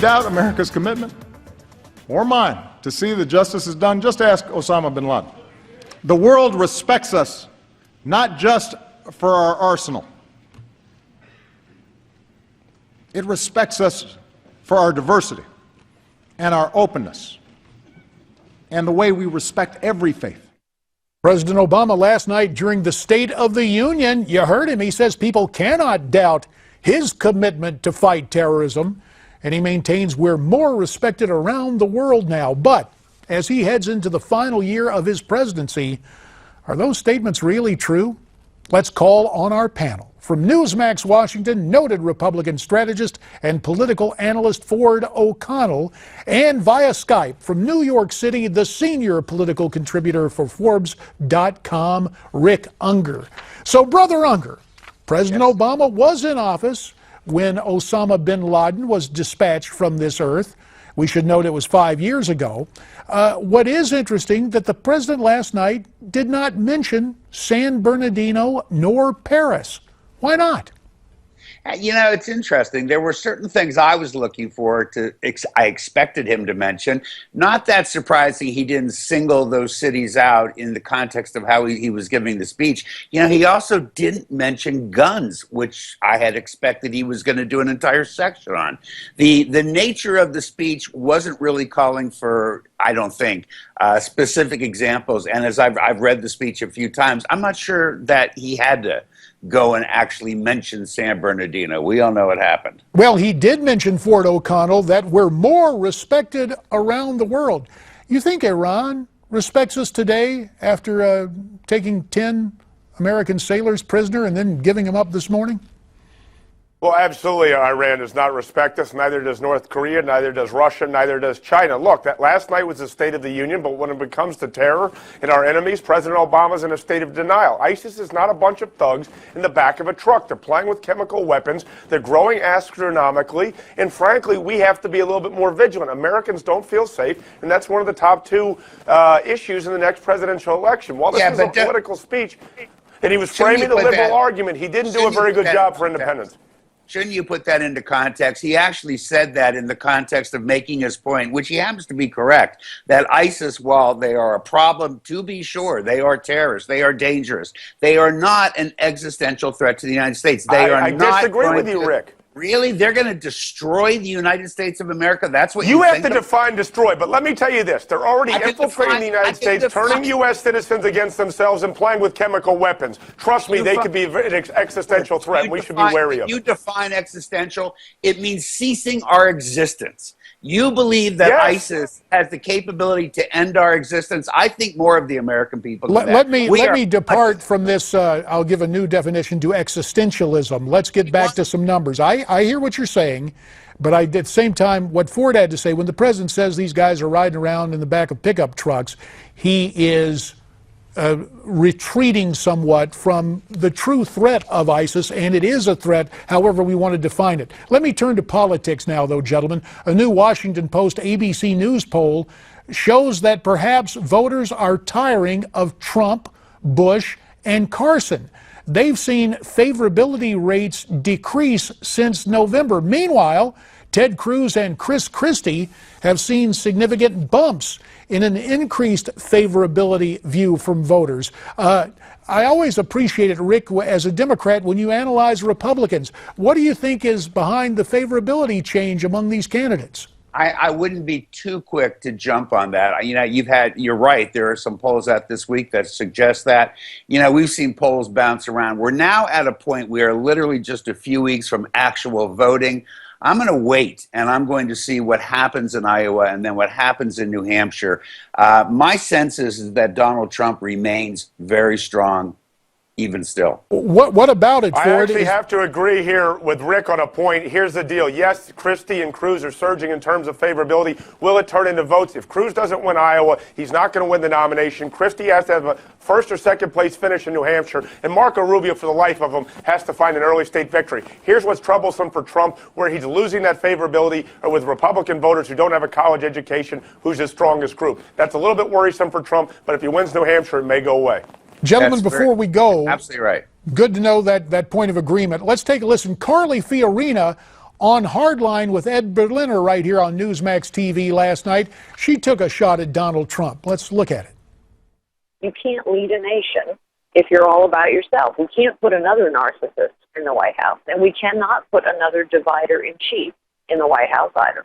doubt America's commitment, or mine, to see that justice is done, just ask Osama bin Laden. The world respects us not just for our arsenal. It respects us for our diversity and our openness and the way we respect every faith. President Obama last night during the State of the Union, you heard him, he says people cannot doubt his commitment to fight terrorism, and he maintains we're more respected around the world now. But as he heads into the final year of his presidency, are those statements really true? Let's call on our panel. From Newsmax Washington, noted Republican strategist and political analyst Ford O'Connell, and via Skype from New York City, the senior political contributor for Forbes.com, Rick Ungar. So, Brother Ungar, President Obama was in office when Osama bin Laden was dispatched from this earth. We should note it was 5 years ago. What is interesting that the president last night did not mention San Bernardino nor Paris. Why not? You know, it's interesting. There were certain things I was looking for I expected him to mention. Not that surprising he didn't single those cities out in the context of how he was giving the speech. You know, he also didn't mention guns, which I had expected he was going to do an entire section on. The nature of the speech wasn't really calling for, I don't think, specific examples. And as I've read the speech a few times, I'm not sure that he had to go and actually mention San Bernardino. We all know what happened. Well, he did mention, Ford O'Connell, that we're more respected around the world. You think Iran respects us today after taking 10 American sailors prisoner and then giving them up this morning? Well, absolutely, Iran does not respect us. Neither does North Korea, neither does Russia, neither does China. Look, that last night was the State of the Union, but when it comes to terror and our enemies, President Obama's in a state of denial. ISIS is not a bunch of thugs in the back of a truck. They're playing with chemical weapons. They're growing astronomically. And frankly, we have to be a little bit more vigilant. Americans don't feel safe, and that's one of the top two issues in the next presidential election. While this is a political speech, and he was framing the liberal argument, he didn't do a very good job for independence. Shouldn't you put that into context? He actually said that in the context of making his point, which he happens to be correct, that ISIS, while they are a problem, to be sure, they are terrorists, they are dangerous. They are not an existential threat to the United States. I disagree with you, Rick. Really? They're going to destroy the United States of America? That's what you have to define destroy. But let me tell you this. They're already infiltrating the United States, turning U.S. citizens against themselves and playing with chemical weapons. Trust me, they could be an existential threat. We should be wary of it. You define existential, it means ceasing our existence. You believe that ISIS has the capability to end our existence. I think more of the American people do that. Let me depart from this. I'll give a new definition to existentialism. Let's get back to some numbers. I hear what you're saying, but at the same time, what Ford had to say, when the president says these guys are riding around in the back of pickup trucks, he is retreating somewhat from the true threat of ISIS, and it is a threat, however we want to define it. Let me turn to politics now, though, gentlemen. A new Washington Post ABC News poll shows that perhaps voters are tiring of Trump, Bush, and Carson. They've seen favorability rates decrease since November. Meanwhile, Ted Cruz and Chris Christie have seen significant bumps in an increased favorability view from voters. I always appreciate it, Rick, as a Democrat, when you analyze Republicans. What do you think is behind the favorability change among these candidates? I wouldn't be too quick to jump on that. You know, you're right. There are some polls out this week that suggest that. You know, we've seen polls bounce around. We're now at a point we are literally just a few weeks from actual voting. I'm going to wait, and I'm going to see what happens in Iowa and then what happens in New Hampshire. My sense is that Donald Trump remains very strong, even still. What about it, Ford? I actually have to agree here with Rick on a point. Here's the deal. Yes, Christie and Cruz are surging in terms of favorability. Will it turn into votes? If Cruz doesn't win Iowa, he's not going to win the nomination. Christie has to have a first or second place finish in New Hampshire. And Marco Rubio, for the life of him, has to find an early state victory. Here's what's troublesome for Trump, where he's losing that favorability with Republican voters who don't have a college education, who's his strongest group. That's a little bit worrisome for Trump, but if he wins New Hampshire, it may go away. Gentlemen, before we go, absolutely right. Good to know that point of agreement. Let's take a listen. Carly Fiorina On Hardline with Ed Berliner right here on Newsmax TV last night. She took a shot at Donald Trump. Let's look at it. You can't lead a nation if you're all about yourself. We can't put another narcissist in the White House, and we cannot put another divider-in-chief in the White House either.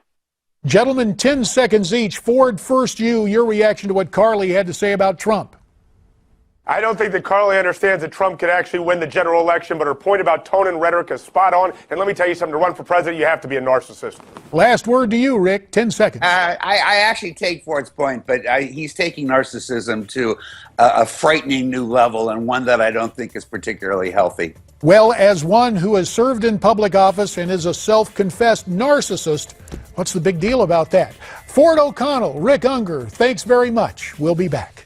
Gentlemen, 10 seconds each. Ford, first your reaction to what Carly had to say about Trump. I don't think that Carly understands that Trump could actually win the general election, but her point about tone and rhetoric is spot on. And let me tell you something, to run for president, you have to be a narcissist. Last word to you, Rick. 10 seconds. I actually take Ford's point, but he's taking narcissism to a frightening new level, and one that I don't think is particularly healthy. Well, as one who has served in public office and is a self-confessed narcissist, what's the big deal about that? Ford O'Connell, Rick Ungar, thanks very much. We'll be back.